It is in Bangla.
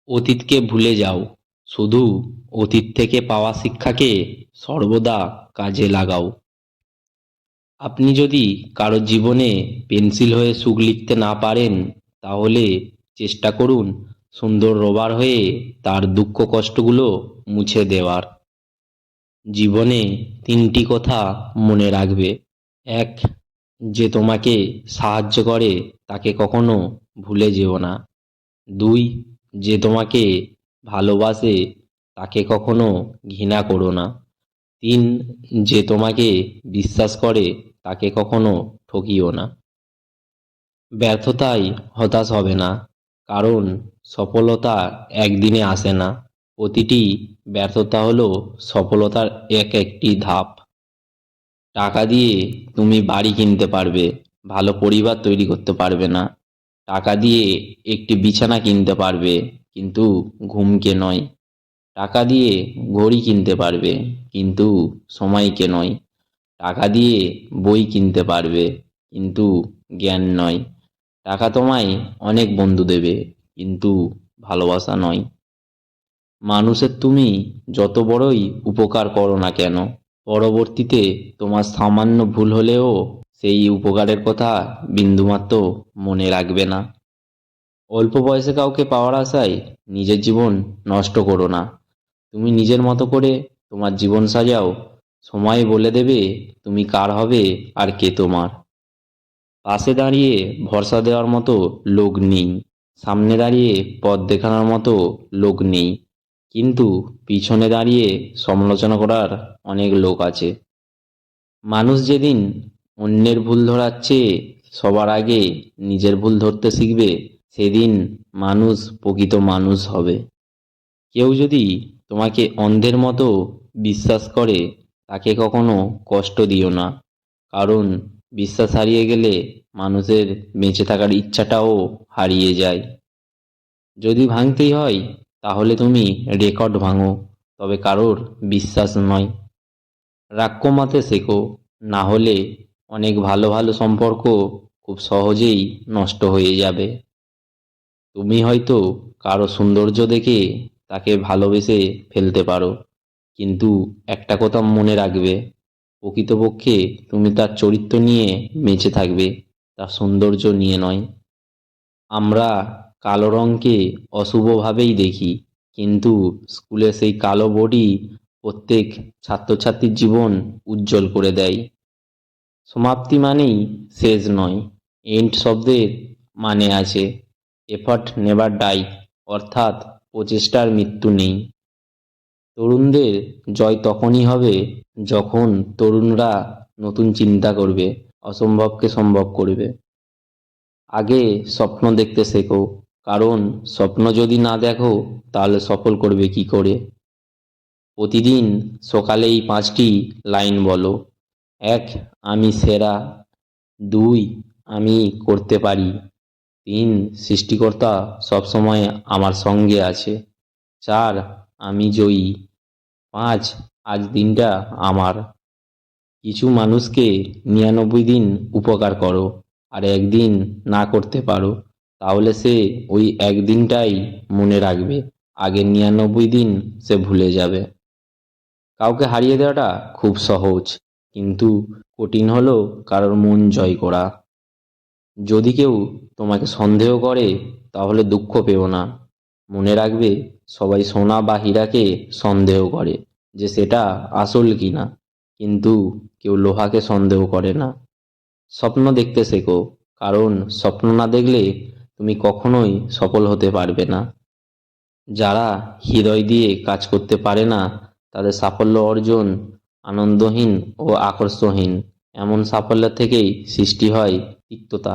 অতীতকে ভুলে যাও, শুধু অতীত থেকে পাওয়া শিক্ষাকে সর্বদা কাজে লাগাও। আপনি যদি কারো জীবনে পেন্সিল হয়ে সুখ লিখতে না পারেন, তাহলে চেষ্টা করুন সুন্দর রবার হয়ে তার দুঃখ কষ্টগুলো মুছে দেওয়ার। জীবনে তিনটি কথা মনে রাখবে: এক, যে তোমাকে সাহায্য করে তাকে কখনো ভুলে যেও না। দুই, যে তোমাকে ভালোবাসে তাকে কখনো ঘৃণা করো না। তিন, যে তোমাকে বিশ্বাস করে তাকে কখনো ঠকিও না। ব্যর্থতায় হতাশ হবে না, কারণ সফলতা একদিনে আসে না। প্রতিটি ব্যর্থতা হলো সফলতার একটি ধাপ। টাকা দিয়ে তুমি বাড়ি কিনতে পারবে, ভালো পরিবার তৈরি করতে পারবে না। টাকা দিয়ে একটি বিছানা কিনতে পারবে, কিন্তু ঘুমকে নয়। টাকা দিয়ে ঘড়ি কিনতে পারবে, কিন্তু সময়কে নয়। টাকা দিয়ে বই কিনতে পারবে, কিন্তু জ্ঞান নয়। টাকা তোমায় অনেক বন্ধু দেবে, কিন্তু ভালোবাসা নয়। মানুষের তুমি যত বড়ই উপকার করো না কেন, পরবর্তীতে তোমার সামান্য ভুল হলেও সেই উপকারের কথা বিন্দুমাত্র মনে রাখবে না। অল্প বয়সে কাউকে পাওয়ার আশায় নিজের জীবন নষ্ট করো না। তুমি নিজের মতো করে তোমার জীবন সাজাও, সময় বলে দেবে তুমি কার হবে আর কে তোমার। পাশে দাঁড়িয়ে ভরসা দেওয়ার মতো লোক নেই, সামনে দাঁড়িয়ে পথ দেখানোর মতো লোক নেই, কিন্তু পিছনে দাঁড়িয়ে সমালোচনা করার অনেক লোক আছে। মানুষ যেদিন অন্যের ভুল ধরার চেয়ে সবার আগে নিজের ভুল ধরতে শিখবে, সেদিন মানুষ প্রকৃত মানুষ হবে। কেউ যদি তোমাকে অন্ধের মতো বিশ্বাস করে, তাকে কখনো কষ্ট দিও না, কারণ বিশ্বাস হারিয়ে গেলে মানুষের বেঁচে থাকার ইচ্ছাটাও হারিয়ে যায়। যদি ভাঙতেই হয়, তাহলে তুমি রেকর্ড ভাঙো, তবে কারোর বিশ্বাস নয়। রাগ কমাতে শেখো, না হলে অনেক ভালো ভালো সম্পর্ক খুব সহজেই নষ্ট হয়ে যাবে। তুমি হয়তো কারো সৌন্দর্য দেখে তাকে ভালোবেসে ফেলতে পারো, কিন্তু একটা কথা মনে রাখবে, প্রকৃতপক্ষে তুমি তার চরিত্র নিয়ে বেঁচে থাকবে, তার সৌন্দর্য নিয়ে নয়। আমরা কালো রঙকে অশুভভাবেই দেখি, কিন্তু স্কুলে সেই কালো বোর্ডই প্রত্যেক ছাত্রছাত্রীর জীবন উজ্জ্বল করে দেয়। সমাপ্তি মানেই শেষ নয়, এন্ড শব্দের মানে আছে এফর্ট নেভার ডাই, অর্থাৎ প্রচেষ্টার মৃত্যু নেই। তরুণদের জয় তখনই হবে যখন তরুণরা নতুন চিন্তা করবে, অসম্ভবকে সম্ভব করবে। আগে স্বপ্ন দেখতে শেখো, কারণ স্বপ্ন যদি না দেখো, তাহলে সফল করবে কি করে। প্রতিদিন সকালে এই 5টি লাইন বলো: এক, আমি সেরা। দুই, আমি করতে পারি। তিন, সৃষ্টিকর্তা সবসময় আমার সঙ্গে আছে। চার, আমি জয়ী। পাঁচ, আজ দিনটা আমার। কিছু মানুষকে 99 দিন উপকার করো, আর একদিন না করতে পারো, তাহলে সে ওই একদিনটাই মনে রাখবে, আগের 99 দিন সে ভুলে যাবে। কাউকে হারিয়ে দেওয়াটা খুব সহজ, কিন্তু কঠিন হলো কারোর মন জয় করা। যদি কেউ তোমাকে সন্দেহ করে, তাহলে দুঃখ পেও না। মনে রাখবে, সবাই সোনা বা হীরাকে সন্দেহ করে যে সেটা আসল কিনা, কিন্তু কেউ লোহাকে সন্দেহ করে না। স্বপ্ন দেখতে শেখো, কারণ স্বপ্ন না দেখলে তুমি কখনোই সফল হতে পারবে না। যারা হৃদয় দিয়ে কাজ করতে পারে না, তাদের সাফল্য অর্জন আনন্দহীন ও আকর্ষহীন। এমন সাফল্য থেকেই সৃষ্টি হয় তিক্ততা।